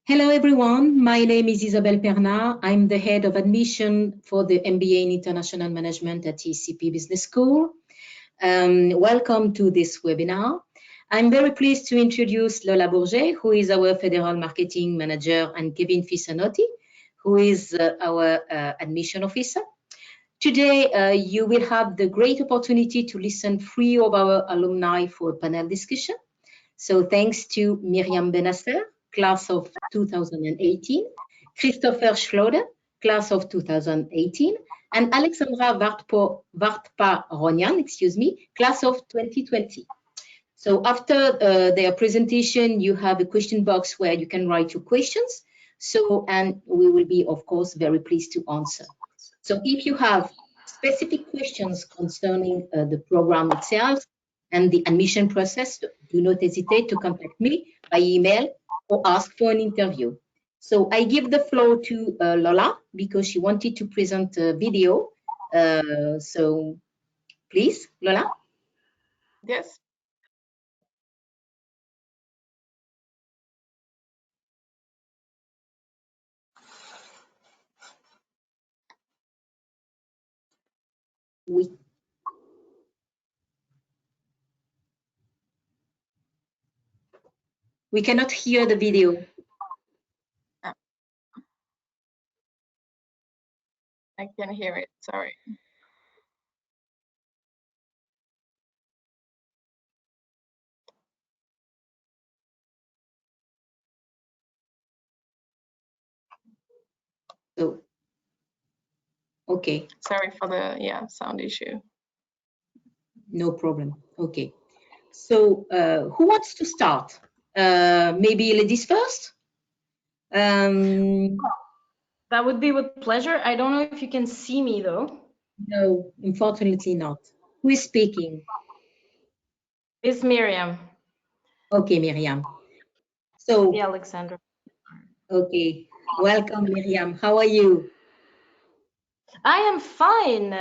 Hello, everyone. My name is Isabelle Pernat. I'm the head of admission for the MBA in International Management at ECP Business School. Welcome to this webinar. I'm very pleased to introduce Lola Bourget, who is our Federal Marketing Manager, and Kevin Fisanotti, who is our Admission Officer. Today, you will have the great opportunity to listen free of our alumni for a panel discussion. So thanks to Miriam Benasser, class of 2018, Christopher Schloder, class of 2018, and Alexandra Vartpa-Ronyan, class of 2020. So after their presentation, you have a question box where you can write your questions. And we will be, of course, very pleased to answer. So if you have specific questions concerning the program itself, and the admission process, do not hesitate to contact me by email or ask for an interview. So I give the floor to Lola because she wanted to present a video. So please, Lola. Yes. Oui. We cannot hear the video. I can hear it, sorry. So, okay. Sorry for the sound issue. No problem. Okay. So who wants to start? Maybe ladies first? That would be with pleasure. I don't know if you can see me though. No, unfortunately not. Who is speaking? It's Miriam. Okay, Miriam. So, yeah, Alexandra. Okay, welcome, Miriam. How are you? I am fine.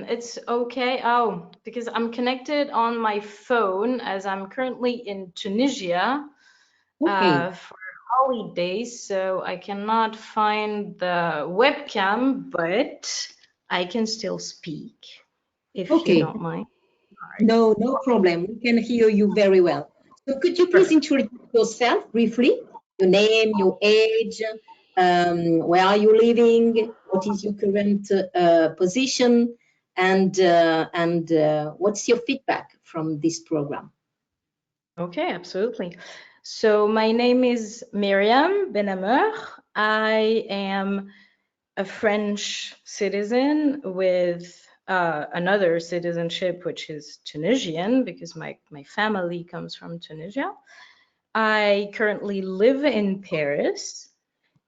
It's okay. Oh, because I'm connected on my phone as I'm currently in Tunisia for holidays, so I cannot find the webcam, but I can still speak if you don't mind. No, no problem. We can hear you very well. So could you please introduce yourself briefly? Your name, your age, where are you living? What is your current position? And what's your feedback from this program? Okay, absolutely. So my name is Miriam Benamer. I am a French citizen with another citizenship, which is Tunisian, because my family comes from Tunisia. I currently live in Paris,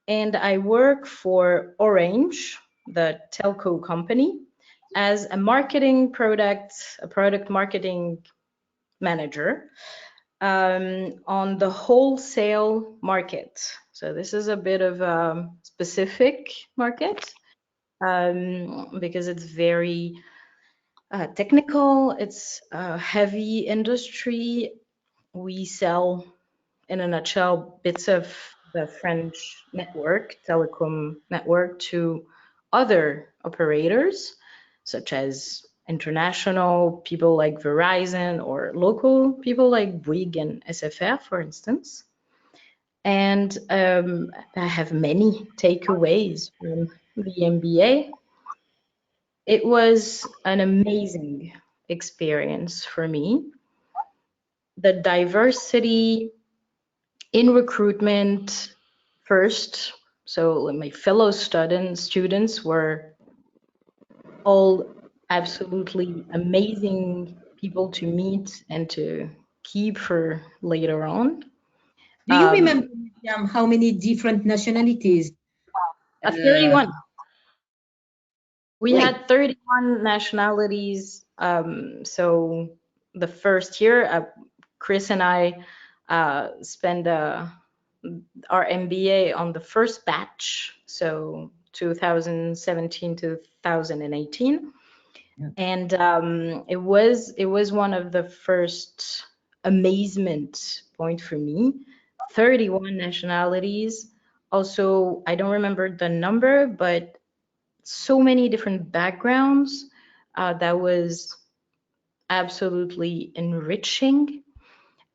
and I work for Orange, the telco company, as a product marketing manager on the wholesale market. So this is a bit of a specific market because it's very technical. It's a heavy industry. We sell, in a nutshell, bits of the French network, telecom network, to other operators, such as international people like Verizon or local people like Bouygues and SFR, for instance. And I have many takeaways from the MBA. It was an amazing experience for me. The diversity in recruitment first, so my fellow students were all absolutely amazing people to meet and to keep for later on. Do you remember how many different nationalities? 31. We had 31 nationalities. So the first year, Chris and I spent our MBA on the first batch, so 2017 to 2018. And it was one of the first amazement point for me 31 nationalities. Also, I don't remember the number, but so many different backgrounds. That was absolutely enriching.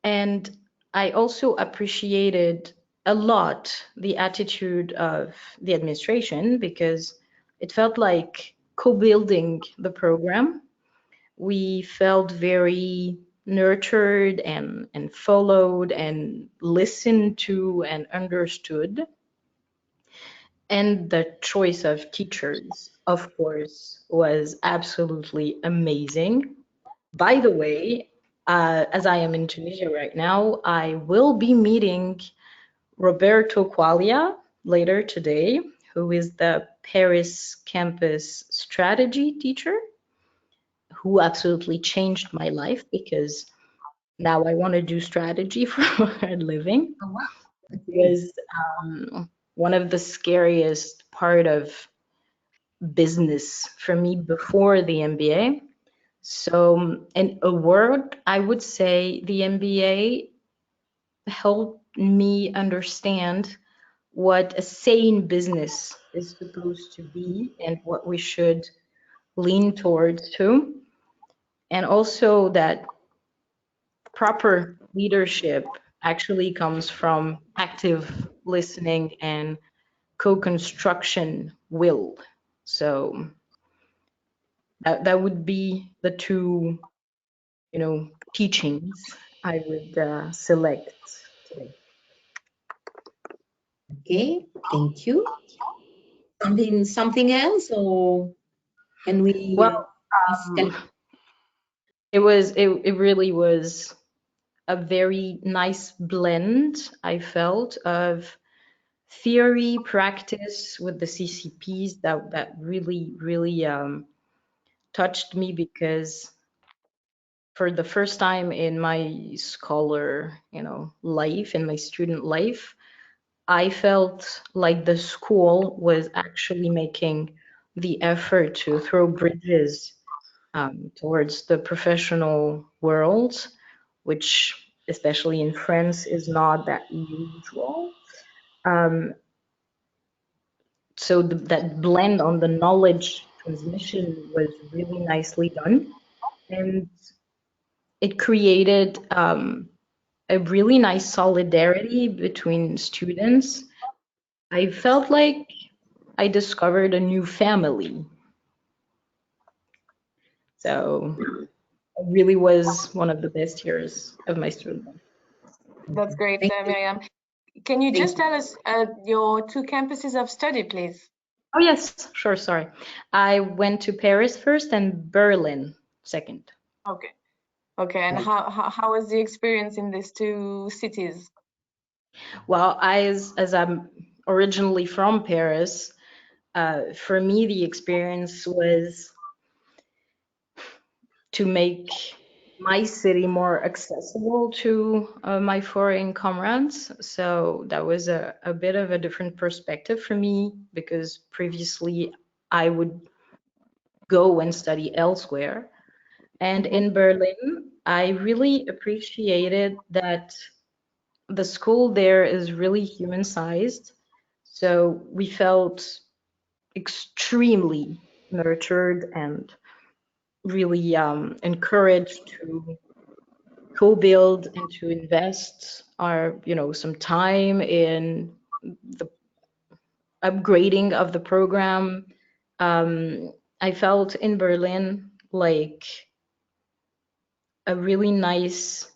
And I also appreciated a lot the attitude of the administration because it felt like co-building the program. We felt very nurtured and followed and listened to and understood. And the choice of teachers, of course, was absolutely amazing. By the way, as I am in Tunisia right now, I will be meeting Roberto Qualia later today, who is the Paris campus strategy teacher, who absolutely changed my life because now I want to do strategy for a living. Oh, wow. It was one of the scariest part of business for me before the MBA. So, in a word, I would say the MBA helped me understand what a sane business is supposed to be and what we should lean towards too. And also that proper leadership actually comes from active listening and co-construction will. So that would be the two, teachings I would select today. Okay, thank you. Something else, or can we Well, ask? it really was a very nice blend, I felt, of theory, practice with the CCPs that really, really touched me because for the first time in my scholar, life, in my student life, I felt like the school was actually making the effort to throw bridges towards the professional world, which, especially in France, is not that usual. Um, so that blend on the knowledge transmission was really nicely done. And it created a really nice solidarity between students. I felt like I discovered a new family. So it really was one of the best years of my student life. That's great, Thank you. Miriam. Can you Thank just tell us your two campuses of study, please? Oh, yes, sure, sorry. I went to Paris first and Berlin second. Okay. Okay, and Right. how was the experience in these two cities? Well, as I'm originally from Paris, for me, the experience was to make my city more accessible to my foreign comrades. So that was a bit of a different perspective for me because previously I would go and study elsewhere. And in Berlin, I really appreciated that the school there is really human sized. So we felt extremely nurtured and really encouraged to co-build and to invest our, some time in the upgrading of the program. I felt in Berlin like a really nice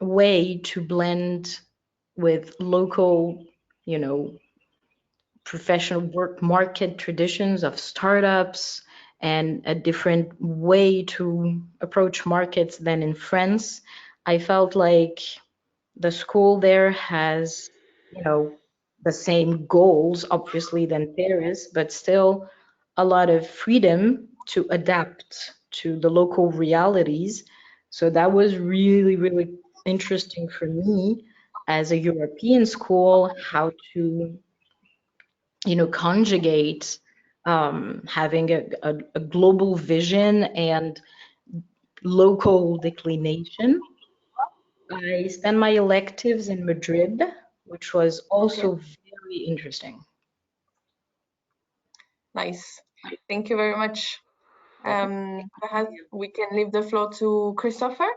way to blend with local, you know, professional work market traditions of startups and a different way to approach markets than in France. I felt like the school there has, the same goals, obviously, than Paris, but still a lot of freedom to adapt to the local realities. So that was really, really interesting for me as a European school, how to, conjugate having a global vision and local declination. I spent my electives in Madrid, which was also very interesting. Nice. Thank you very much. Perhaps we can leave the floor to Christopher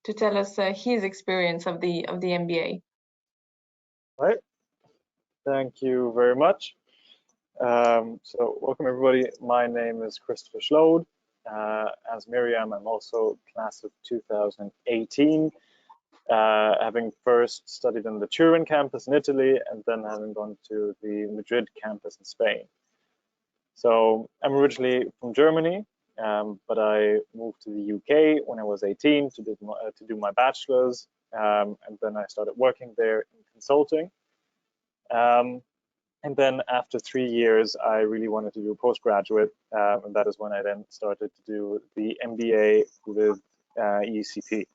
to tell us his experience of the MBA. Right. Thank you very much. So welcome everybody. My name is Christopher Schlode. As Miriam, I'm also class of 2018, having first studied on the Turin campus in Italy and then having gone to the Madrid campus in Spain. So I'm originally from Germany, but I moved to the UK when I was 18 to do my bachelor's, and then I started working there in consulting. And then after 3 years, I really wanted to do a postgraduate, and that is when I then started to do the MBA with ECP.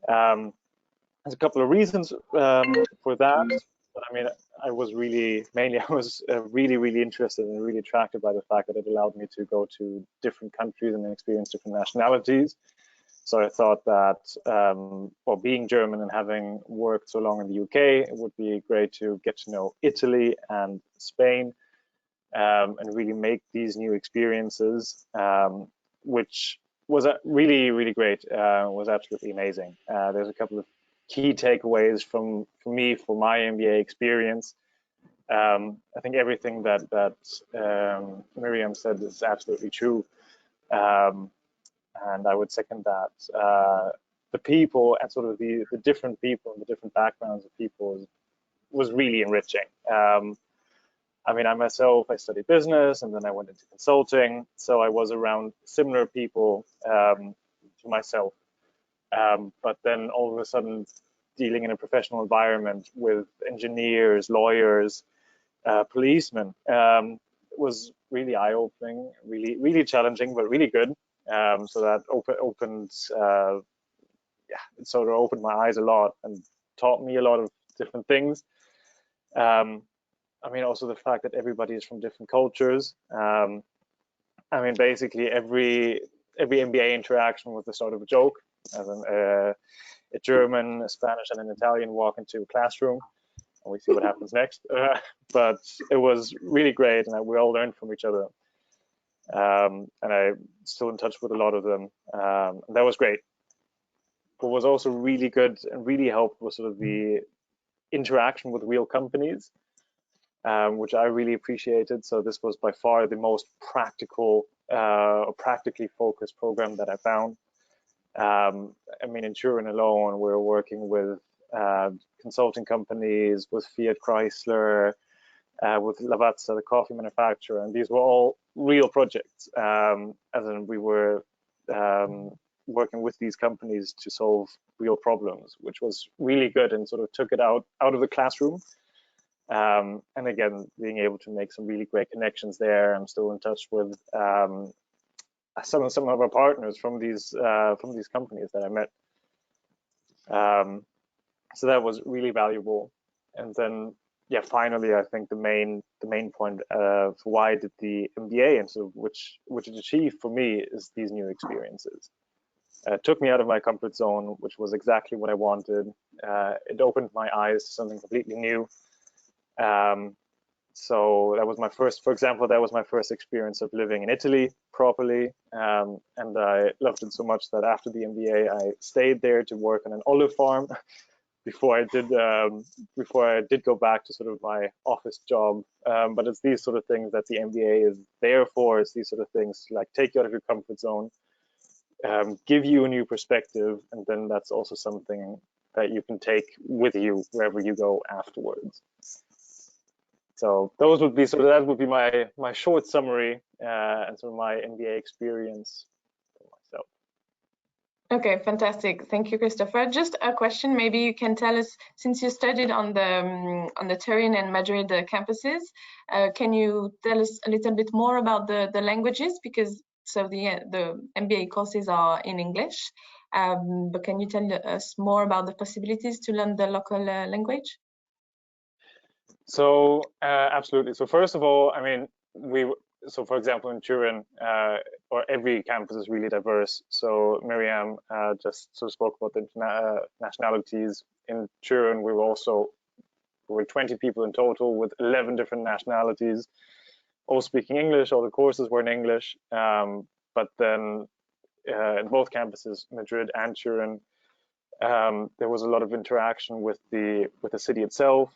There's a couple of reasons for that, but I mean, I was really interested and really attracted by the fact that it allowed me to go to different countries and experience different nationalities. So I thought that, well, being German and having worked so long in the UK, it would be great to get to know Italy and Spain, and really make these new experiences, which was really, really great. Was absolutely amazing. There's a couple of key takeaways for me for my MBA experience. I think everything that Miriam said is absolutely true. And I would second that. The people and sort of the different people and the different backgrounds of people was really enriching. I mean, I studied business and then I went into consulting. So I was around similar people to myself. But then all of a sudden, dealing in a professional environment with engineers, lawyers, policemen, was really eye-opening, really challenging, but really good. So that it sort of opened my eyes a lot and taught me a lot of different things. I mean, also the fact that everybody is from different cultures. I mean, basically every MBA interaction was the start of a joke. As a German, a Spanish, and an Italian walk into a classroom, and we see what happens next. But it was really great, and we all learned from each other. And I'm still in touch with a lot of them. That was great. What was also really good and really helped was sort of the interaction with real companies, which I really appreciated. So this was by far the most practically focused program that I found. I mean, in Turin alone, we're working with consulting companies, with Fiat Chrysler, with Lavazza, the coffee manufacturer, and these were all real projects, as in we were working with these companies to solve real problems, which was really good and sort of took it out of the classroom. And again, being able to make some really great connections there. I'm still in touch with some of our partners from these companies that I met. So that was really valuable. And then, yeah, finally, I think the main point for why I did the MBA and so which it achieved for me is these new experiences. It took me out of my comfort zone, which was exactly what I wanted. It opened my eyes to something completely new. So that was my first, for example, that was my first experience of living in Italy properly. And I loved it so much that after the MBA, I stayed there to work on an olive farm before I did go back to sort of my office job. But it's these sort of things that the MBA is there for. It's these sort of things like take you out of your comfort zone, give you a new perspective, and then that's also something that you can take with you wherever you go afterwards. So those would be that would be my short summary and sort of my MBA experience for myself. Okay, fantastic. Thank you, Christopher. Just a question, maybe you can tell us, since you studied on the Turin and Madrid campuses, can you tell us a little bit more about the languages? Because the MBA courses are in English, but can you tell us more about the possibilities to learn the local language? So absolutely. So first of all, I mean, so for example, in Turin, or every campus is really diverse. So Miriam just sort of spoke about the nationalities. In Turin, we were 20 people in total with 11 different nationalities, all speaking English. All the courses were in English. But then in both campuses, Madrid and Turin, there was a lot of interaction with the city itself,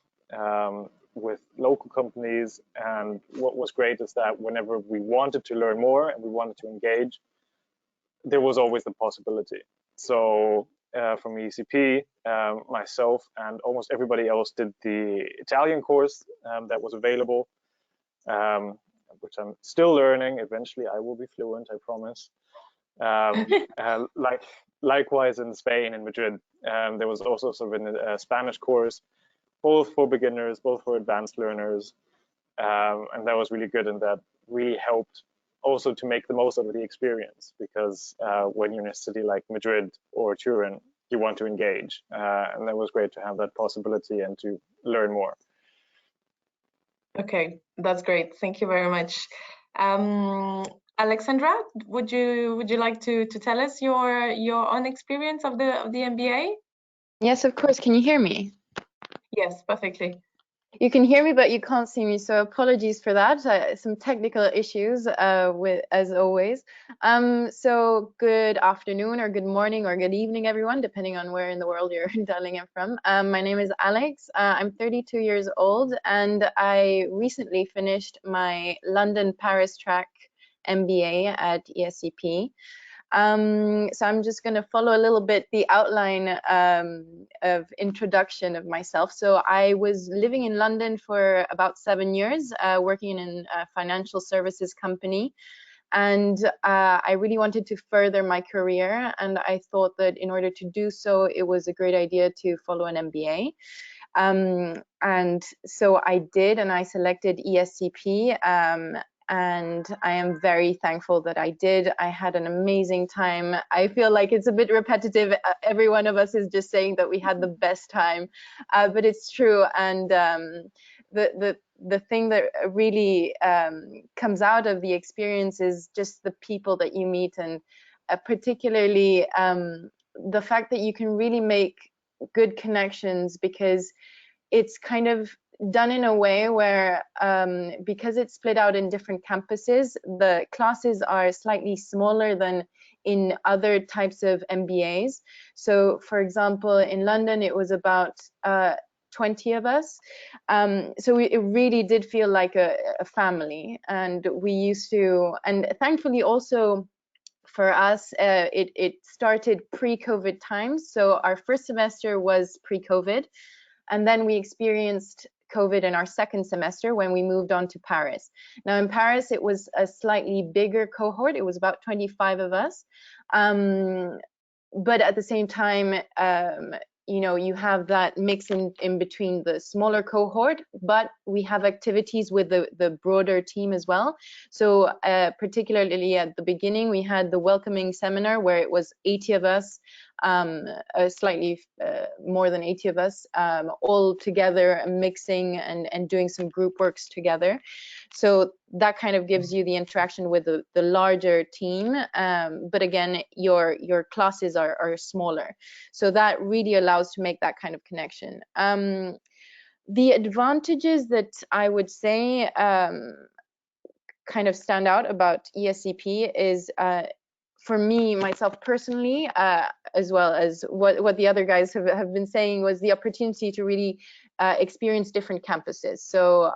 with local companies. And what was great is that whenever we wanted to learn more and we wanted to engage, there was always the possibility. So from ECP, myself and almost everybody else did the Italian course that was available, which I'm still learning. Eventually I will be fluent, I promise. Likewise in Spain, in Madrid, there was also sort of a Spanish course, both for beginners, both for advanced learners, and that was really good, and that really helped also to make the most out of the experience, because when you're in a city like Madrid or Turin, you want to engage, and that was great to have that possibility and to learn more. Okay, that's great. Thank you very much. Alexandra, would you like to tell us your own experience of the MBA? Yes, of course. Can you hear me? Yes, perfectly. You can hear me, but you can't see me, so apologies for that. Some technical issues as always. So good afternoon or good morning or good evening, everyone, depending on where in the world you're dialing in from. My name is Alex. I'm 32 years old, and I recently finished my London-Paris track MBA at ESCP. So I'm just going to follow a little bit the outline of introduction of myself. So I was living in London for about 7 years, working in a financial services company. And I really wanted to further my career. And I thought that in order to do so, it was a great idea to follow an MBA. And so I did, and I selected ESCP. And I am very thankful that I did. I had an amazing time. I feel like it's a bit repetitive. Every one of us is just saying that we had the best time, but it's true. And the thing that really comes out of the experience is just the people that you meet, and particularly the fact that you can really make good connections, because it's kind of done in a way where because it's split out in different campuses, the classes are slightly smaller than in other types of MBAs. So for example, in London, it was about 20 of us. So it really did feel like a family, and we used to, and thankfully also for us, it started pre-COVID times. So our first semester was pre-COVID, and then we experienced COVID in our second semester when we moved on to Paris. Now in Paris, it was a slightly bigger cohort. It was about 25 of us. But at the same time, you know, you have that mix in between the smaller cohort, but we have activities with the broader team as well. So particularly at the beginning, we had the welcoming seminar where it was 80 of us, slightly more than 80 of us, all together, mixing and doing some group works together. So that kind of gives you the interaction with the larger team, but again, your classes are smaller. So that really allows to make that kind of connection. The advantages that I would say kind of stand out about ESCP is, for me, myself personally, as well as what the other guys have been saying, was the opportunity to really experience different campuses. So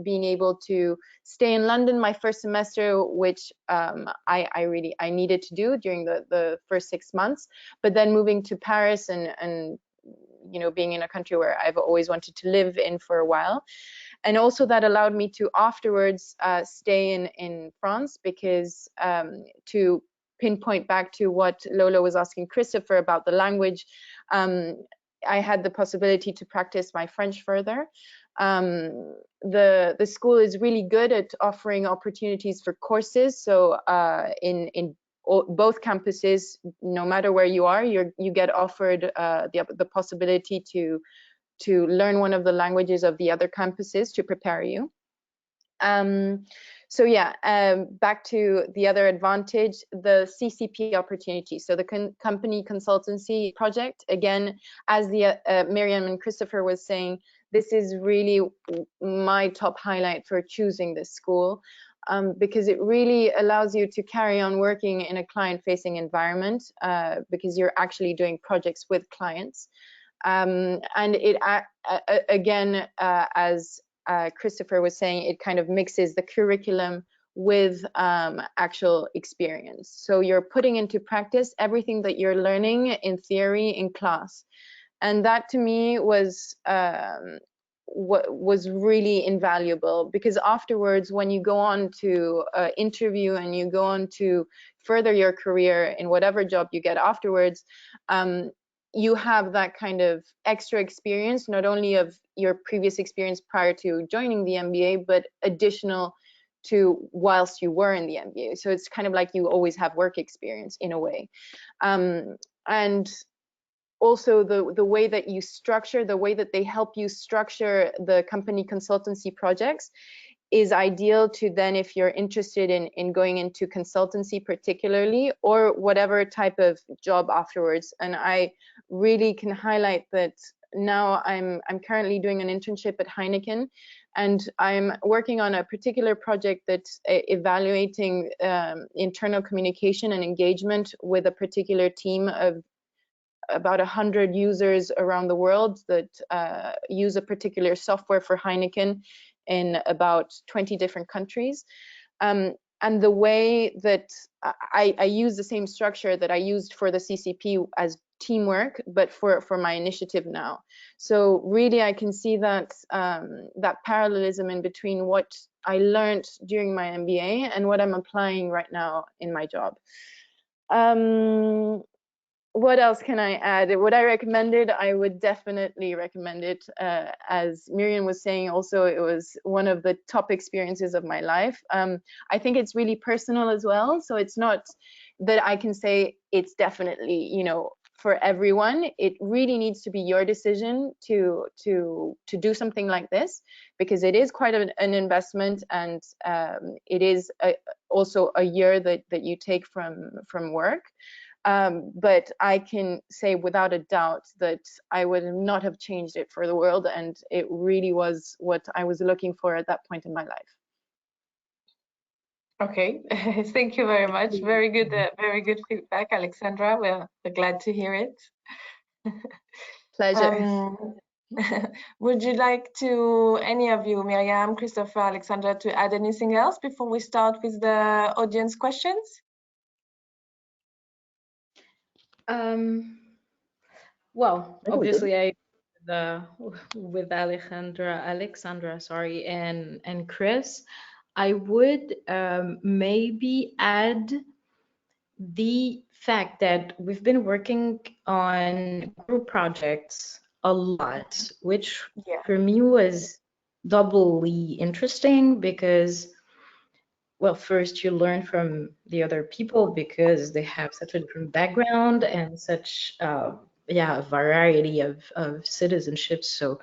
being able to stay in London my first semester, which I needed to do during the first 6 months, but then moving to Paris and you know, being in a country where I've always wanted to live in for a while. And also that allowed me to afterwards stay in France, because to pinpoint back to what Lola was asking Christopher about the language, I had the possibility to practice my French further. The school is really good at offering opportunities for courses. So in both campuses, no matter where you are, you get offered the possibility to learn one of the languages of the other campuses to prepare you. So yeah, back to the other advantage, the CCP opportunity. So the company consultancy project, again, as the Miriam and Christopher was saying, this is really my top highlight for choosing this school, because it really allows you to carry on working in a client-facing environment, because you're actually doing projects with clients. And it, again, as Christopher was saying, it kind of mixes the curriculum with actual experience. So you're putting into practice everything that you're learning in theory in class. And that to me was what was really invaluable, because afterwards, when you go on to interview and you go on to further your career in whatever job you get afterwards, you have that kind of extra experience, not only of your previous experience prior to joining the MBA, but additional to whilst you were in the MBA. So it's kind of like you always have work experience in a way. And also the way that you structure, the way that they help you structure the company consultancy projects is ideal to then, if you're interested in going into consultancy particularly, or whatever type of job afterwards. And I really can highlight that now I'm currently doing an internship at Heineken, and I'm working on a particular project that's evaluating internal communication and engagement with a particular team of about 100 users around the world that use a particular software for Heineken in about 20 different countries. And the way that I use the same structure that I used for the CCP as teamwork, but for my initiative now. So really I can see that that parallelism in between what I learned during my MBA and what I'm applying right now in my job. What else can I add? Would I recommend it? I would definitely recommend it. As Miriam was saying, also, it was one of the top experiences of my life. I think it's really personal as well. So it's not that I can say it's definitely, you know, for everyone. It really needs to be your decision to do something like this, because it is quite an investment, and it is also a year that you take from work. But I can say without a doubt that I would not have changed it for the world, and it really was what I was looking for at that point in my life. Okay, thank you very much. Very good feedback, Alexandra. We're glad to hear it. Pleasure. Would you like to, any of you, Miriam, Christopher, Alexandra, to add anything else before we start with the audience questions? Well, obviously I with Alexandra, sorry, and Chris, I would maybe add the fact that we've been working on group projects a lot, which for me was doubly interesting because, well, first you learn from the other people because they have such a different background and such a variety of citizenships, so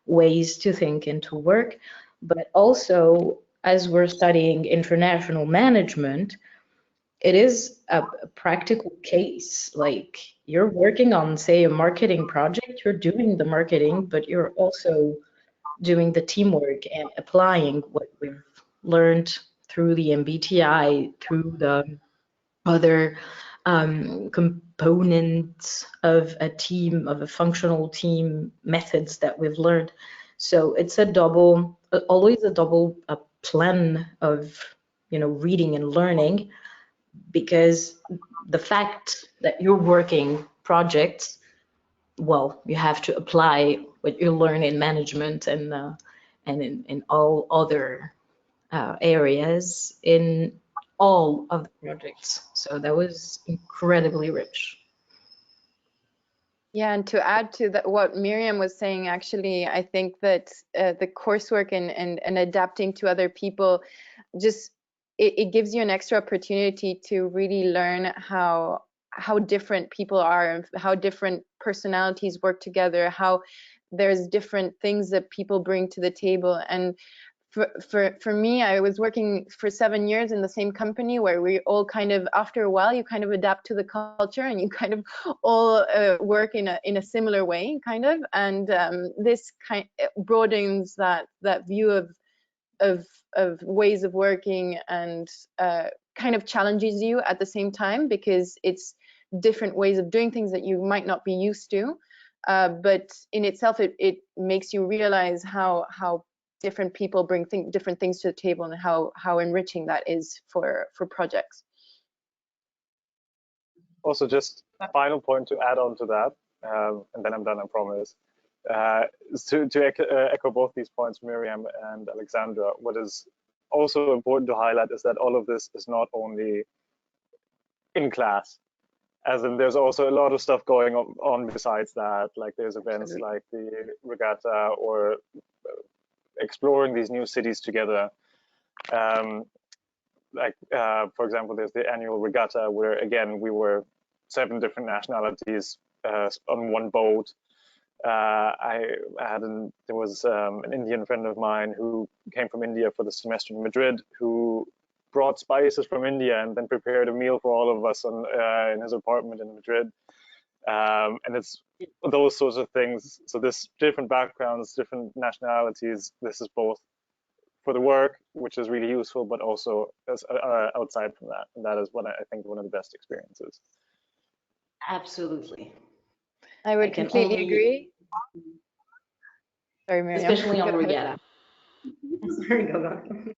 ways to think and to work. But also, as we're studying international management, it is a practical case. Like, you're working on, say, a marketing project, you're doing the marketing, but you're also doing the teamwork and applying what we've learned through the MBTI, through the other components of a team, of a functional team methods that we've learned. So it's always a double plan of, you know, reading and learning, because the fact that you're working projects, well, you have to apply what you learn in management and in all other areas in all of the projects. So that was incredibly rich. Yeah, and to add to that, what Miriam was saying, actually, I think that the coursework and adapting to other people, just it gives you an extra opportunity to really learn how different people are, and how different personalities work together, how there's different things that people bring to the table. And for me, I was working for 7 years in the same company where we all kind of, after a while, you kind of adapt to the culture and you kind of all work in a similar way, kind of. And this kind broadens that view of ways of working, and kind of challenges you at the same time, because it's different ways of doing things that you might not be used to. But in itself, it makes you realize how different people bring different things to the table, and how enriching that is for projects. Also, just a final point to add on to that, and then I'm done, I promise. To echo both these points, Miriam and Alexandra, what is also important to highlight is that all of this is not only in class, as in there's also a lot of stuff going on besides that, like there's events like the regatta or exploring these new cities together. For example, there's the annual regatta where, again, we were 7 different nationalities on one boat. There was an Indian friend of mine who came from India for the semester in Madrid, who brought spices from India and then prepared a meal for all of us in his apartment in Madrid. And it's those sorts of things. So there's different backgrounds, different nationalities. This is both for the work, which is really useful, but also outside from that. And that is what I think one of the best experiences. Absolutely. I would completely agree. Sorry, Miriam. Especially on regatta. Sorry, go on.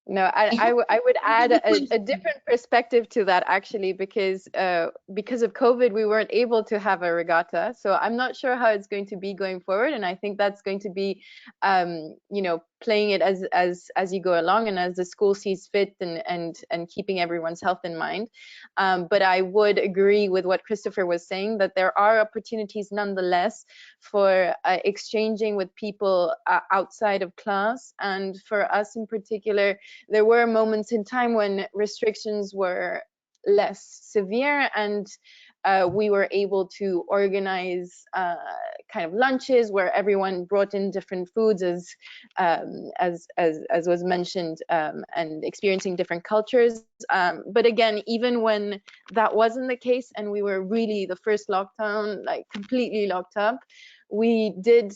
No, I would add a different perspective to that, actually, because of COVID, we weren't able to have a regatta. So I'm not sure how it's going to be going forward, and I think that's going to be, playing it as you go along and as the school sees fit, and keeping everyone's health in mind. But I would agree with what Christopher was saying, that there are opportunities nonetheless for exchanging with people outside of class. And for us in particular, there were moments in time when restrictions were less severe, and we were able to organize kind of lunches where everyone brought in different foods, as was mentioned, and experiencing different cultures. But again, even when that wasn't the case and we were really the first lockdown, like completely locked up, we did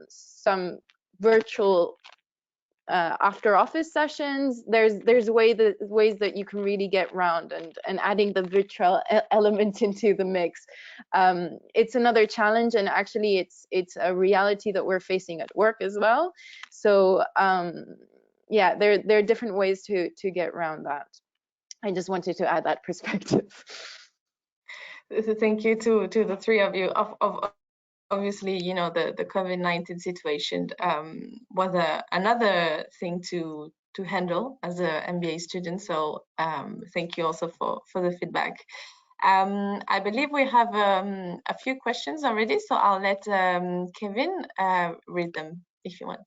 some virtual after office sessions. There's ways that you can really get round, and adding the virtual element into the mix. It's another challenge, and actually it's a reality that we're facing at work as well. So yeah, there are different ways to get around that. I just wanted to add that perspective. Thank you to the three of you. Obviously, the COVID-19 situation was another thing to handle as an MBA student. So thank you also for the feedback. I believe we have a few questions already, so I'll let Kevin read them if you want.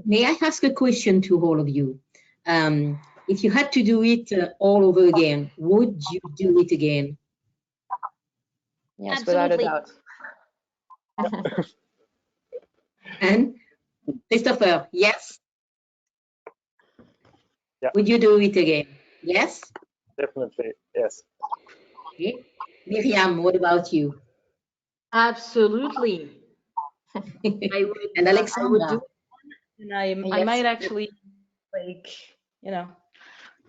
May I ask a question to all of you? If you had to do it all over again, would you do it again? Yes, absolutely. without a doubt. And Christopher, yes? Yeah. Would you do it again? Yes? Definitely, yes. Okay. Miriam, what about you? Absolutely. I would, And Alexandra? I would do it, and I Yes. might actually,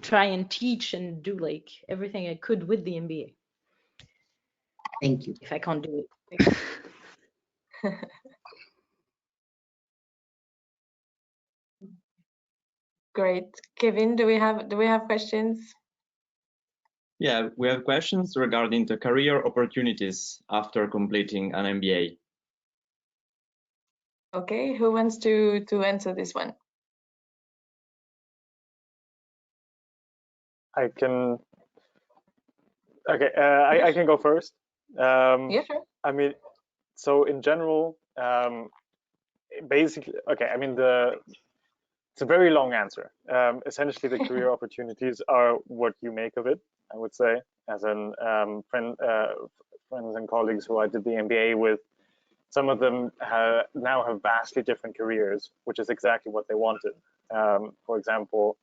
try and teach and do everything I could with the MBA. Thank you. If I can't do it. Great. Kevin, do we have questions? Yeah, we have questions regarding the career opportunities after completing an MBA. Okay, who wants to answer this one? I can. Okay, I can go first. Yeah, sure. I mean, so in general, basically, okay. I mean, it's a very long answer. Essentially, the career opportunities are what you make of it, I would say, as an friends and colleagues who I did the MBA with some of them now have vastly different careers, which is exactly what they wanted. For example,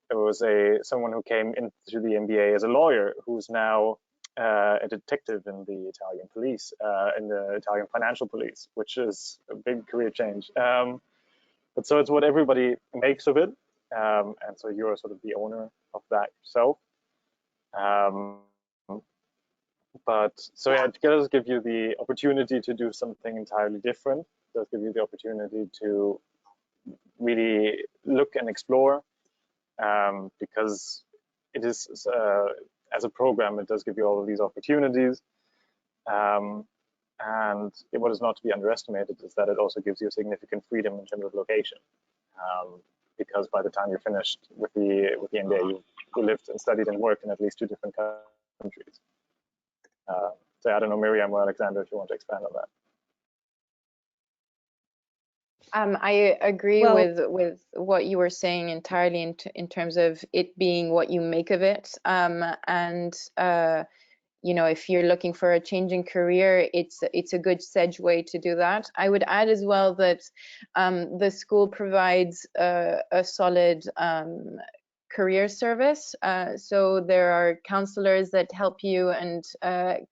there was someone who came into the MBA as a lawyer who's now a detective in the Italian police, in the Italian financial police, which is a big career change. But so it's what everybody makes of it. And so you're sort of the owner of that yourself. But so yeah, it does give you the opportunity to do something entirely different. It does give you the opportunity to really look and explore, because it is, as a program, it does give you all of these opportunities. And what is not to be underestimated is that it also gives you significant freedom in terms of location. Because by the time you're finished with the MBA, you lived and studied and worked in at least 2 different countries. So I don't know, Miriam or Alexander, if you want to expand on that. I agree with what you were saying entirely in terms of it being what you make of it. You know, if you're looking for a changing career, it's a good segue to do that. I would add as well that the school provides a solid career service. So there are counselors that help you, and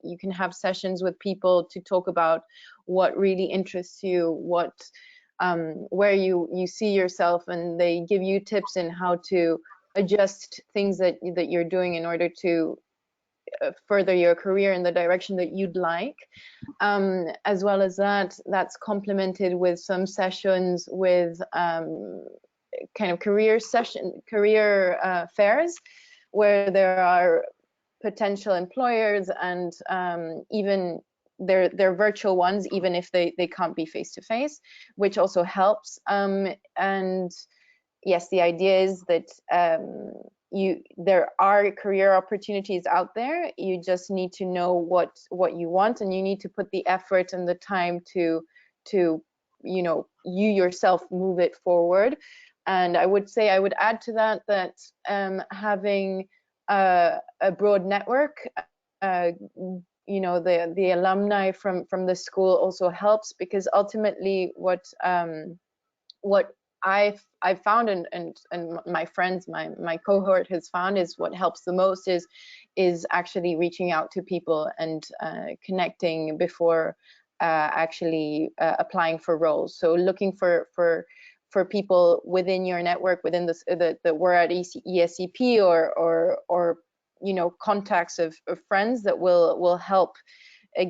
you can have sessions with people to talk about what really interests you, where you see yourself, and they give you tips in how to adjust things that you're doing in order to further your career in the direction that you'd like. As well as that's complemented with some sessions with kind of career fairs, where there are potential employers, and even they're virtual ones, even if they can't be face to face, which also helps. And yes, the idea is that there are career opportunities out there. You just need to know what you want, and you need to put the effort and the time to you know, you yourself move it forward. And I would add to that having a broad network, you know, the alumni from the school also helps, because ultimately what I've found, and my friends, my cohort has found, is what helps the most is actually reaching out to people and connecting before actually applying for roles. So looking for people within your network, within the we're at ESCP, or you know, contacts of friends that will help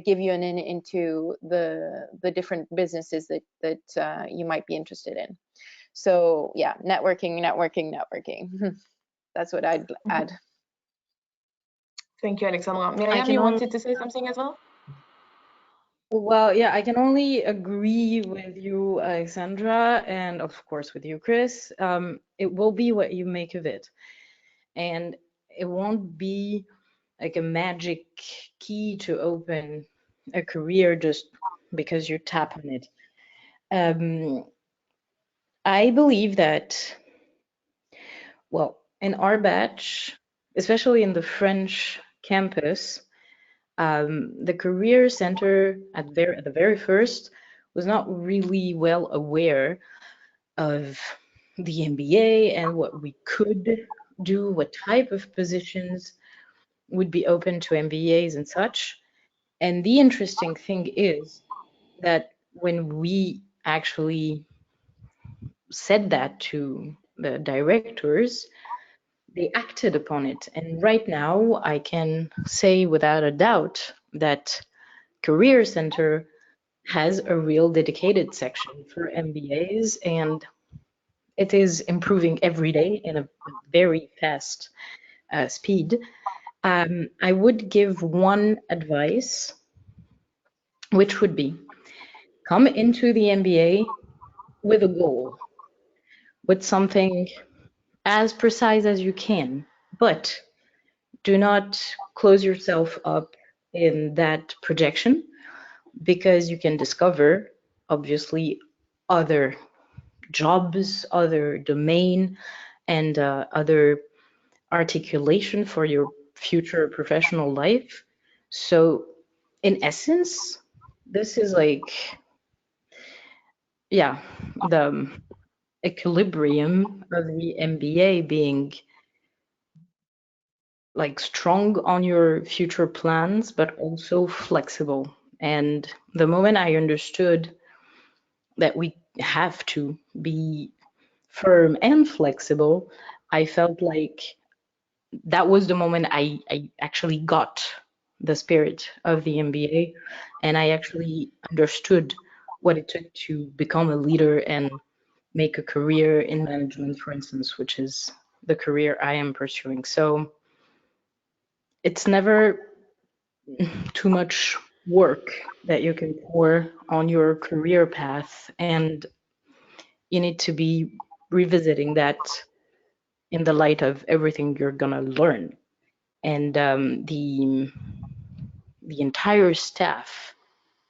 give you an in into the different businesses that you might be interested in. So yeah, networking. That's what I'd add. Thank you, Alexandra. Miriam, you wanted to say something as well? Well, yeah, I can only agree with you, Alexandra, and of course with you, Chris. It will be what you make of it. And it won't be like a magic key to open a career just because you tap on it. I believe that, well, in our batch, especially in the French campus, the career center at the very first was not really well aware of the MBA and what we could do, what type of positions would be open to MBAs and such. And the interesting thing is that when we actually said that to the directors, they acted upon it. And right now, I can say without a doubt that Career Center has a real dedicated section for MBAs, and it is improving every day in a very fast speed. I would give one advice, which would be come into the MBA with a goal, with something as precise as you can, but do not close yourself up in that projection, because you can discover, obviously, other jobs, other domain, and other articulation for your future professional life. So in essence, this is like, yeah, the equilibrium of the MBA being like strong on your future plans, but also flexible. And the moment I understood that we have to be firm and flexible, I felt like that was the moment I actually got the spirit of the MBA, and I actually understood what it took to become a leader and make a career in management, for instance, which is the career I am pursuing. So it's never too much work that you can pour on your career path, and you need to be revisiting that in the light of everything you're gonna learn. And the entire staff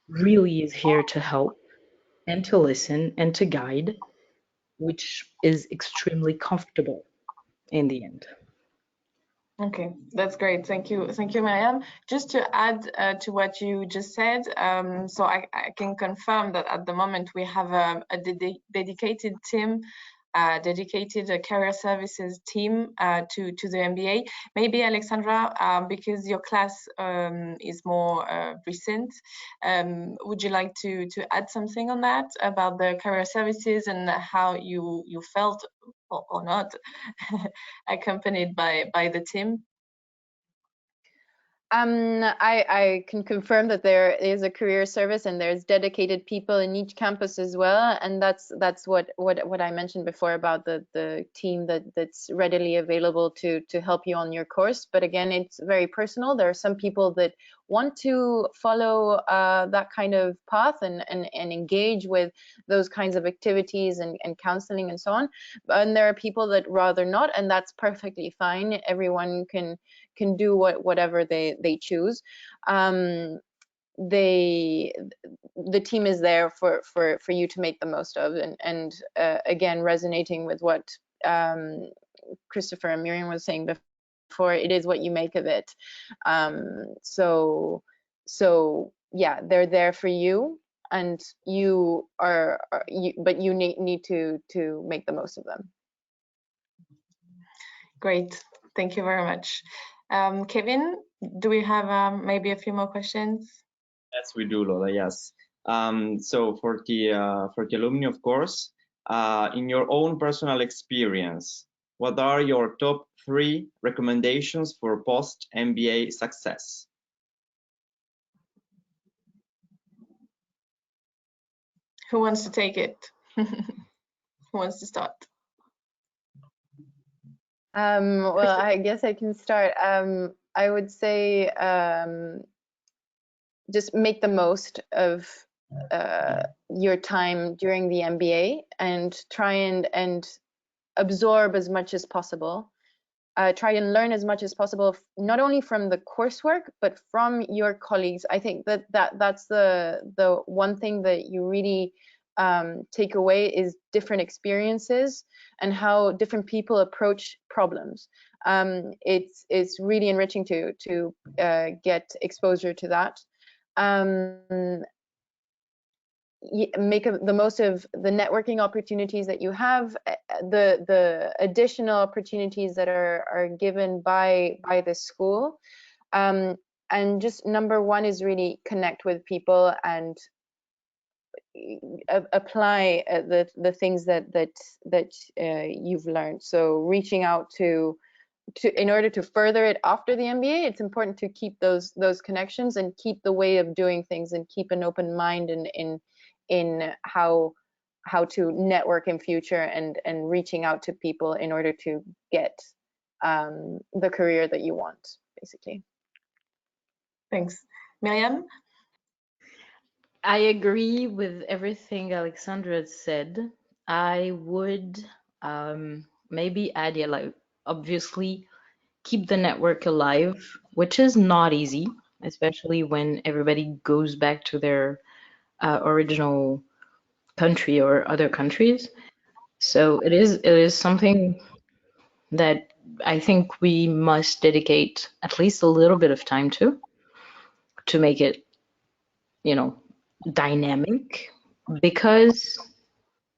really is here to help and to listen and to guide, which is extremely comfortable in the end. Okay, that's great. Thank you, Mariam. Just to add to what you just said, so I can confirm that at the moment we have a dedicated team, dedicated career services team to the MBA. Maybe Alexandra, because your class is more recent, would you like to add something on that about the career services and how you felt or not accompanied by the team? I can confirm that there is a career service and there's dedicated people in each campus as well, and that's what I mentioned before about the team that's readily available to help you on your course. But again, it's very personal. There are some people that want to follow that kind of path and engage with those kinds of activities and counseling and so on, and there are people that rather not, and that's perfectly fine. Everyone can do whatever they choose. The team is there for you to make the most of, and again, resonating with what Christopher and Miriam was saying before, it is what you make of it. So yeah, they're there for you, and you are but you need to make the most of them. Great, thank you very much. Kevin, do we have maybe a few more questions? Yes, we do, Lola. Yes. So for the alumni, of course, in your own personal experience, what are your top 3 recommendations for post-MBA success? Who wants to take it? Who wants to start? Well, I guess I can start. I would say just make the most of your time during the MBA and try and absorb as much as possible. Try and learn as much as possible, not only from the coursework, but from your colleagues. I think that's the one thing that you really take away is different experiences and how different people approach problems. It's really enriching to get exposure to that. Make the most of the networking opportunities that you have, the additional opportunities that are given by the school, and just number one is really connect with people and apply the things that you've learned. So reaching out to in order to further it after the MBA, it's important to keep those connections and keep the way of doing things and keep an open mind in how to network in future and reaching out to people in order to get the career that you want, basically. Thanks. Miriam? I agree with everything Alexandra said. I would maybe add, yeah, like obviously keep the network alive, which is not easy, especially when everybody goes back to their original country or other countries. So it is something that I think we must dedicate at least a little bit of time to make it, dynamic, because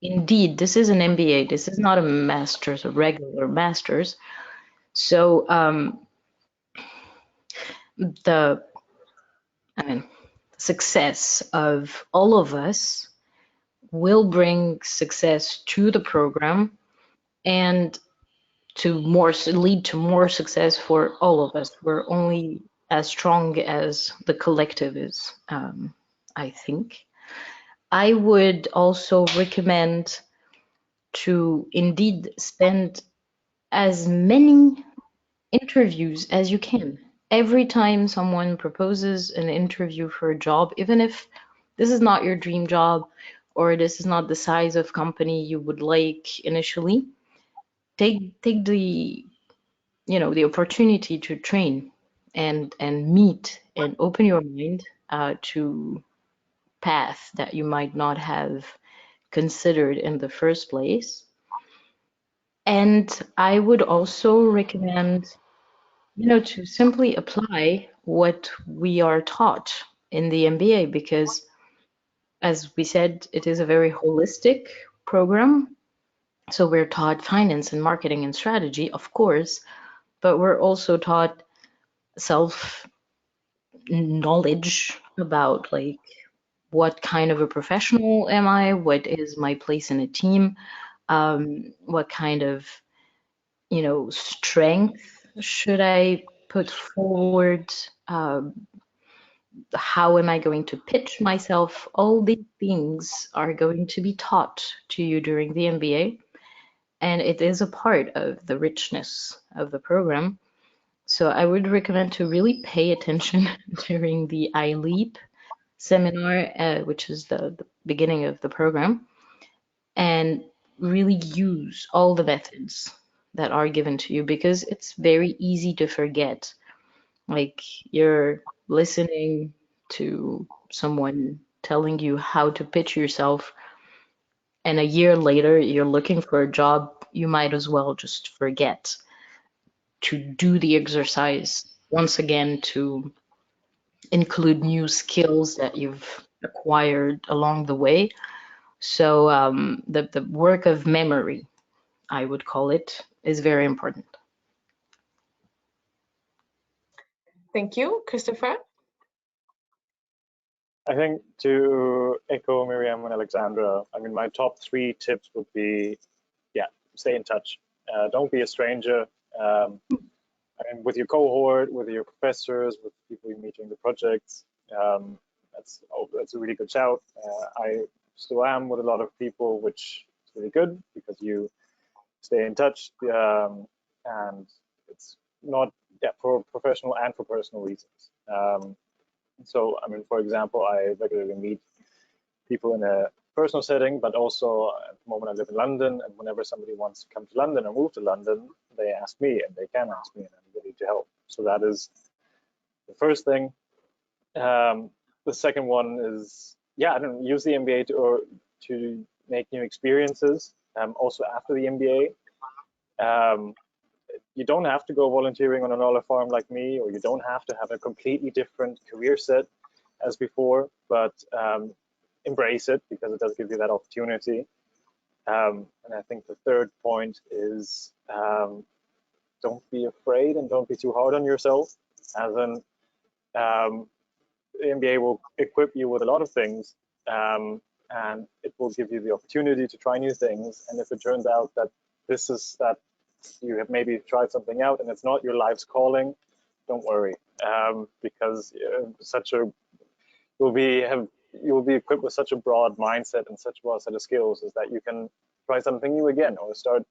indeed this is an MBA. This is not a master's, a regular master's. So the success of all of us will bring success to the program and to lead to more success for all of us. We're only as strong as the collective is, I think. I would also recommend to indeed spend as many interviews as you can. Every time someone proposes an interview for a job, even if this is not your dream job or this is not the size of company you would like initially, take the the opportunity to train and meet and open your mind to path that you might not have considered in the first place. And I would also recommend to simply apply what we are taught in the MBA, because as we said, it is a very holistic program. So we're taught finance and marketing and strategy, of course, but we're also taught self knowledge about like what kind of a professional am I, what is my place in a team, what kind of strength should I put forward, how am I going to pitch myself. All these things are going to be taught to you during the MBA, and it is a part of the richness of the program. So I would recommend to really pay attention during the iLeap seminar, which is the beginning of the program, and really use all the methods that are given to you, because it's very easy to forget. Like, you're listening to someone telling you how to pitch yourself, and a year later you're looking for a job, you might as well just forget to do the exercise once again, to include new skills that you've acquired along the way. So the work of memory, I would call it, is very important. Thank you. Christopher? I think to echo Miriam and Alexandra, I mean, my top 3 tips would be, yeah, stay in touch. Don't be a stranger. I mean, with your cohort, with your professors, with people you meet during the projects. That's a really good shout. I still am with a lot of people, which is really good because you stay in touch, and it's not for professional and for personal reasons. So, I mean, for example, I regularly meet people in a personal setting, but also at the moment I live in London, and whenever somebody wants to come to London or move to London, they ask me, and they can ask me, and I'm ready to help. So that is the first thing. The second one is, I don't use the MBA to make new experiences. Also after the MBA, you don't have to go volunteering on an olive farm like me, or you don't have to have a completely different career set as before, but embrace it because it does give you that opportunity. And I think the third point is don't be afraid and don't be too hard on yourself. As in, the MBA will equip you with a lot of things, and it will give you the opportunity to try new things. And if it turns out that you have maybe tried something out and it's not your life's calling, don't worry, because you'll be equipped with such a broad mindset and such a broad set of skills, is that you can try something new again or start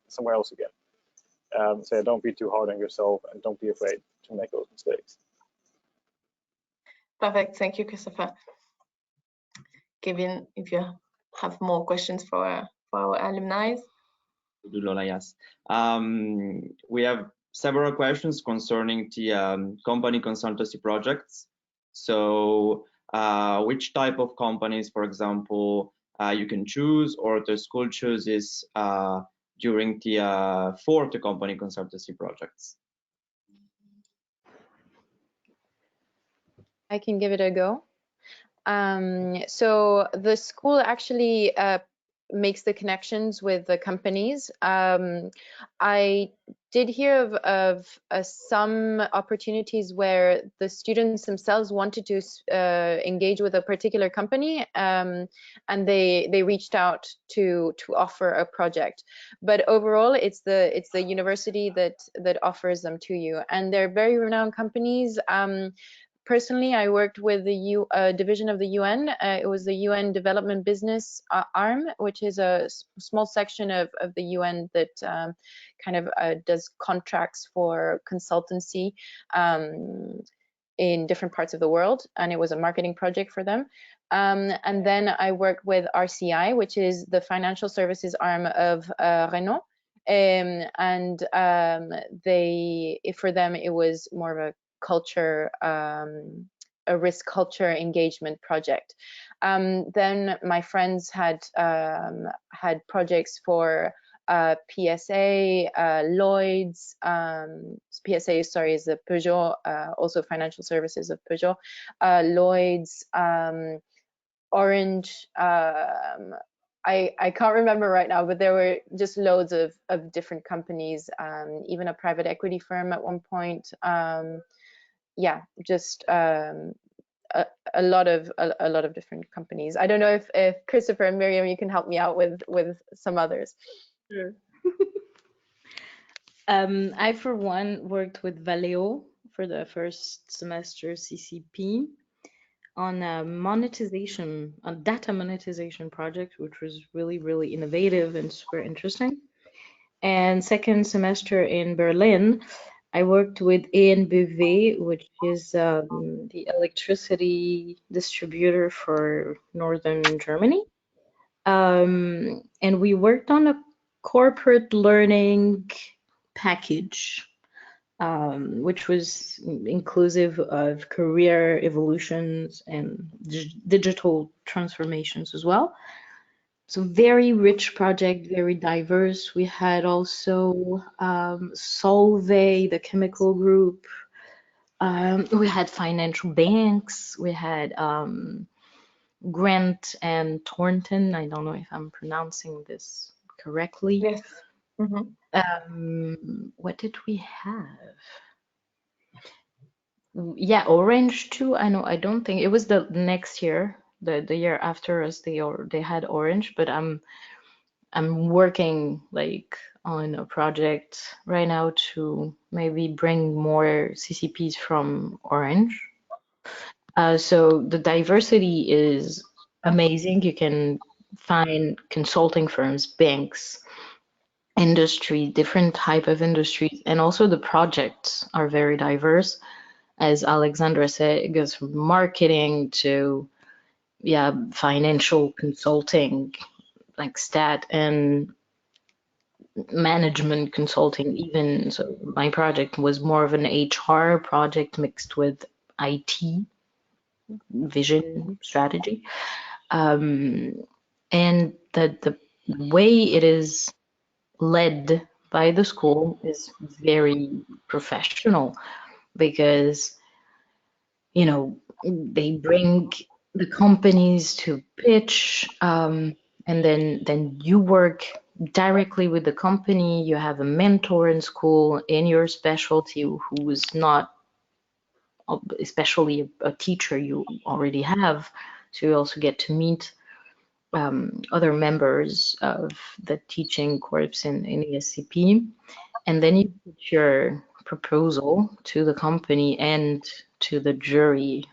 somewhere else again. So don't be too hard on yourself and don't be afraid to make those mistakes. Perfect. Thank you, Christopher. Kevin, if you have more questions for our alumni. Lola, yes. We have several questions concerning the company consultancy projects. So which type of companies, for example, you can choose, or the school chooses during for the company consultancy projects? I can give it a go. So the school actually makes the connections with the companies. I did hear of some opportunities where the students themselves wanted to engage with a particular company, and they reached out to offer a project. But overall, it's the university that offers them to you, and they're very renowned companies. Personally, I worked with the division of the UN. It was the UN Development Business Arm, which is a small section of the UN that kind of does contracts for consultancy in different parts of the world. And it was a marketing project for them. And then I worked with RCI, which is the financial services arm of Renault. And for them, it was more of a culture, a risk culture engagement project. Then my friends had projects for PSA, Lloyd's, PSA, sorry, is the Peugeot, also financial services of Peugeot, Lloyd's, Orange, I can't remember right now, but there were just loads of different companies, even a private equity firm at one point. Yeah, just a lot of different companies. I don't know if Christopher and Miriam, you can help me out with some others. Sure. I, for one, worked with Valeo for the first semester CCP on a data monetization project, which was really, really innovative and super interesting. And second semester in Berlin, I worked with ENBW, which is the electricity distributor for northern Germany. And we worked on a corporate learning package, which was inclusive of career evolutions and digital transformations as well. So very rich project, very diverse. We had also Solvay, the chemical group. We had financial banks. We had Grant and Thornton. I don't know if I'm pronouncing this correctly. Yes. Mm-hmm. What did we have? Yeah, Orange too. I don't think it was the next year, the year after us. They had Orange, but I'm working like on a project right now to maybe bring more CCPs from Orange. So the diversity is amazing. You can find consulting firms, banks, industry, different type of industries, and also the projects are very diverse. As Alexandra said, it goes from marketing to financial consulting, like stat and management consulting even. So my project was more of an HR project mixed with IT, vision, strategy. And the way it is led by the school is very professional because, you know, they bring the companies to pitch, and then you work directly with the company. You have a mentor in school in your specialty who is not especially a teacher you already have, so you also get to meet other members of the teaching corps in ESCP, and then you put your proposal to the company and to the jury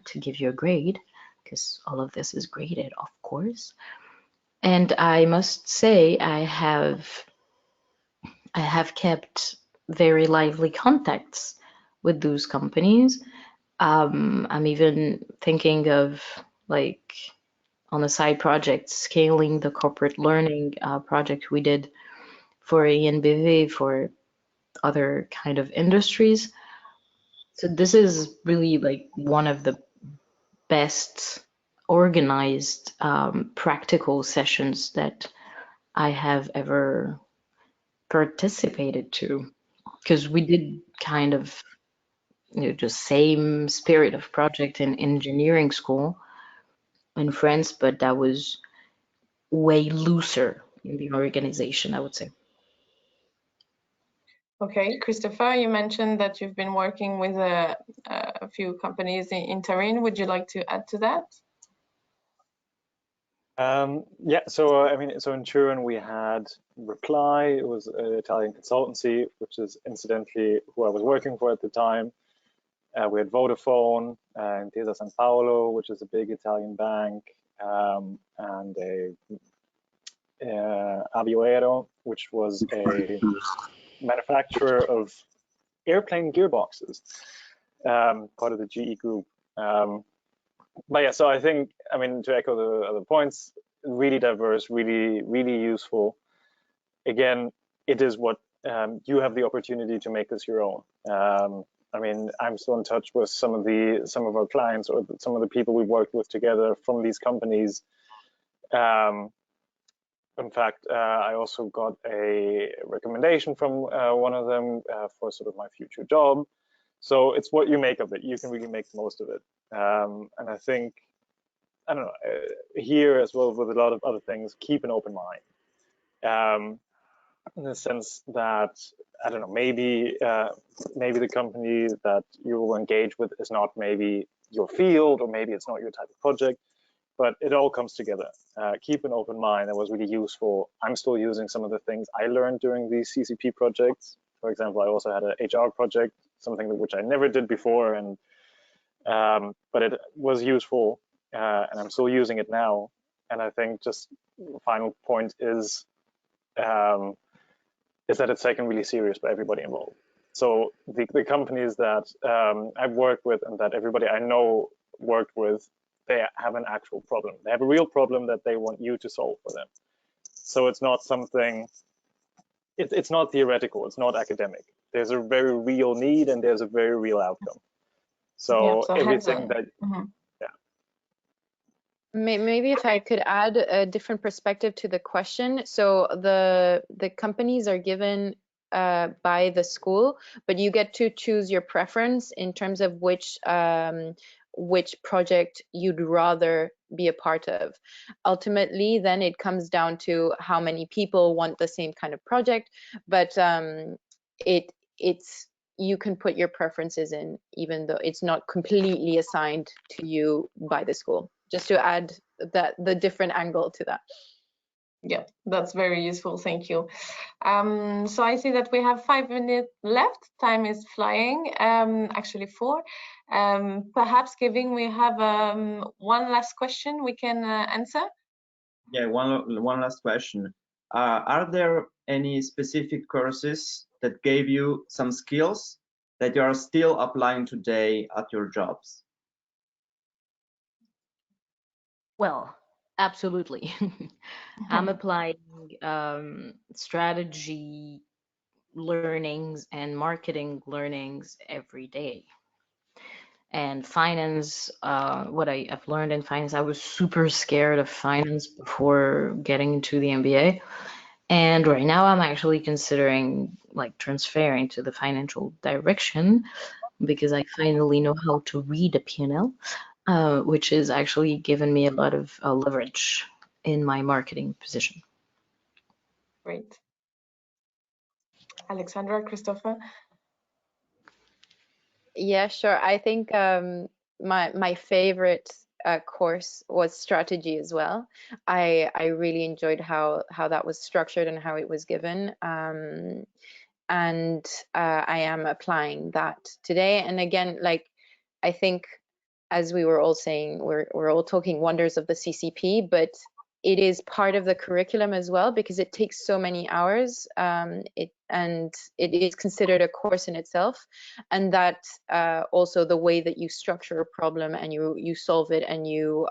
to give you a grade, because all of this is graded, of course. And I must say I have kept very lively contacts with those companies. I'm even thinking of, like, on a side project, scaling the corporate learning project we did for ENBV for other kind of industries. So this is really like one of the best organized practical sessions that I have ever participated to, because we did kind of, just same spirit of project in engineering school, in France, but that was way looser in the organization, I would say. Okay, Christopher, you mentioned that you've been working with a few companies in Turin. Would you like to add to that? Yeah, so I mean, so in Turin we had Reply. It was an Italian consultancy, which is incidentally who I was working for at the time. We had Vodafone, Intesa San Paolo, which is a big Italian bank, and Avioero, which was a manufacturer of airplane gearboxes, part of the GE group. But yeah, so I think, I mean, to echo the other points, really diverse, really useful. Again, it is what you have the opportunity to make this your own. I mean, I'm still in touch with some of our clients or some of the people we worked with together from these companies. In fact, I also got a recommendation from one of them for sort of my future job. So it's what you make of it. You can really make the most of it. And I think, I don't know, here as well with a lot of other things, keep an open mind. In the sense that, I don't know, maybe the company that you will engage with is not maybe your field, or maybe it's not your type of project, but it all comes together. Keep an open mind. That was really useful. I'm still using some of the things I learned during these CCP projects. For example, I also had an HR project, something which I never did before, and but it was useful, and I'm still using it now. And I think just the final point is that it's taken really serious by everybody involved. So the companies that I've worked with and that everybody I know worked with, they have an actual problem. They have a real problem that they want you to solve for them. So it's not something, it's not theoretical, it's not academic. There's a very real need and there's a very real outcome. So, yeah, everything that, Maybe if I could add a different perspective to the question. So the companies are given by the school, but you get to choose your preference in terms of which project you'd rather be a part of. Ultimately, then it comes down to how many people want the same kind of project, but it's you can put your preferences in, even though it's not completely assigned to you by the school. Just to add the different angle to that. Yeah, that's very useful. Thank you. So I see that we have 5 minutes left. Time is flying. Actually 4. Perhaps, Kevin, we have one last question we can answer. Yeah, one last question. Are there any specific courses that gave you some skills that you are still applying today at your jobs? Well, absolutely. I'm applying strategy learnings and marketing learnings every day. And finance, what I've learned in finance, I was super scared of finance before getting into the MBA. And right now I'm actually considering like transferring to the financial direction because I finally know how to read a P&L, which is actually given me a lot of leverage in my marketing position. Great. Alexandra, Christopher? Yeah, sure. I think my favorite course was strategy as well. I really enjoyed how that was structured and how it was given. And I am applying that today. And again, like I think, as we were all saying, we're all talking wonders of the CCP, but it is part of the curriculum as well because it takes so many hours. It is considered a course in itself, and that also the way that you structure a problem and you solve it and you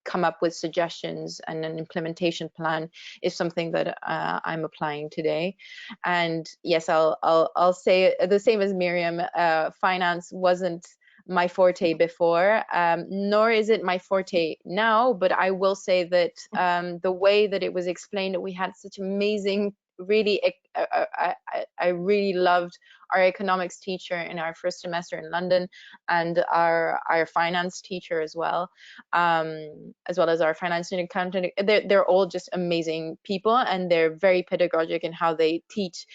come up with suggestions and an implementation plan is something that I'm applying today. And yes, I'll say the same as Miriam. Finance wasn't my forte before, nor is it my forte now, but I will say that the way that it was explained, we had such amazing really, I really loved our economics teacher in our first semester in London, and our finance teacher as well as our finance and accountant. They're all just amazing people, and they're very pedagogic in how they teach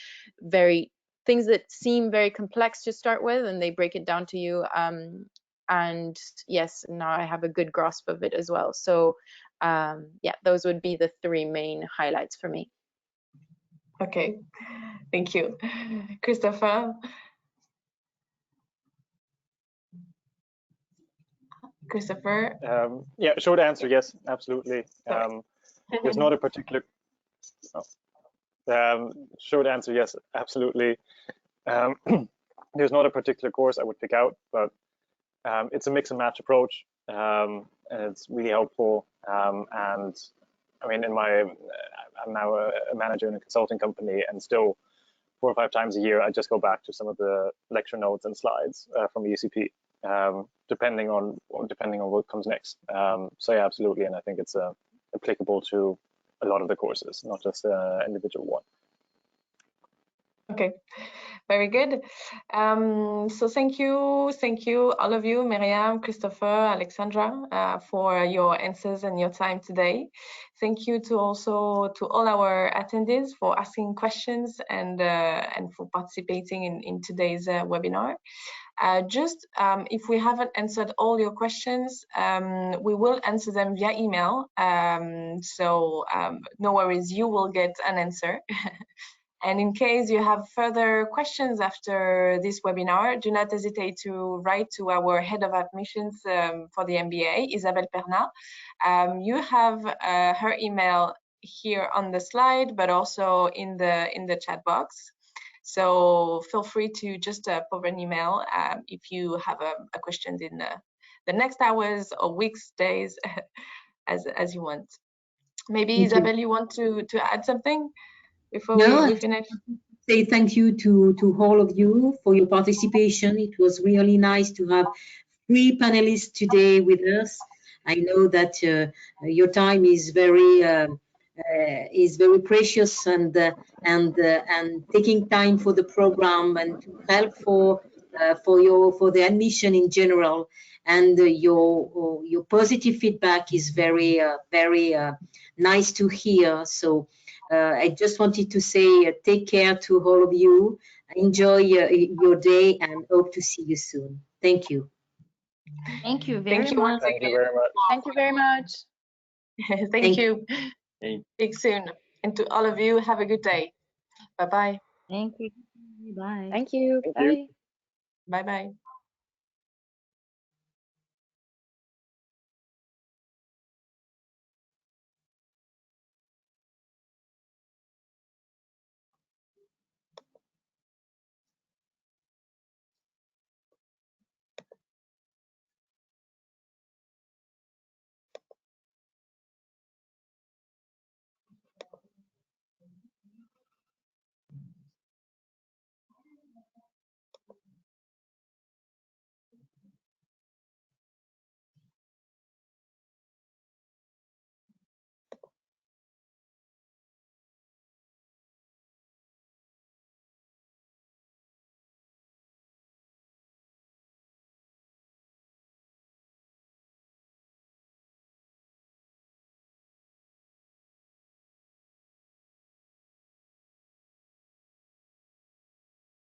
things that seem very complex to start with, and they break it down to you. And yes, now I have a good grasp of it as well. So yeah, those would be the 3 main highlights for me. Okay, thank you. Christopher? Christopher? Yeah, short answer, yes, absolutely. There's not a particular, short answer, yes, absolutely. There's not a particular course I would pick out, but it's a mix and match approach, and it's really helpful. And I mean, I'm now a manager in a consulting company, and still 4 or 5 times a year, I just go back to some of the lecture notes and slides from the ECP, depending on what comes next. So yeah, absolutely, and I think it's applicable to a lot of the courses, not just an individual one. Okay, very good. So thank you all of you, Miriam, Christopher, Alexandra, for your answers and your time today. Thank you to all our attendees for asking questions and for participating in today's webinar. If we haven't answered all your questions, we will answer them via email. So no worries, you will get an answer. And in case you have further questions after this webinar, do not hesitate to write to our head of admissions for the MBA, Isabelle Pernat. You have her email here on the slide, but also in the chat box. So feel free to just pop an email if you have a question in the next hours or weeks, days, as you want. Maybe Isabelle, you want to add something before we finish? Say thank you to all of you for your participation. It was really nice to have 3 panelists today with us. I know that your time is very precious, and taking time for the program and to help for the admission in general, and your positive feedback is very nice to hear. So I just wanted to say take care to all of you. Enjoy your day, and hope to see you soon. Thank you. Thank you very much. Thank you very much. Thank you very much. Thank you. Hey. Speak soon. And to all of you, have a good day. Bye-bye. Thank you. Bye. Thank you. Thank Bye. you. Bye-bye.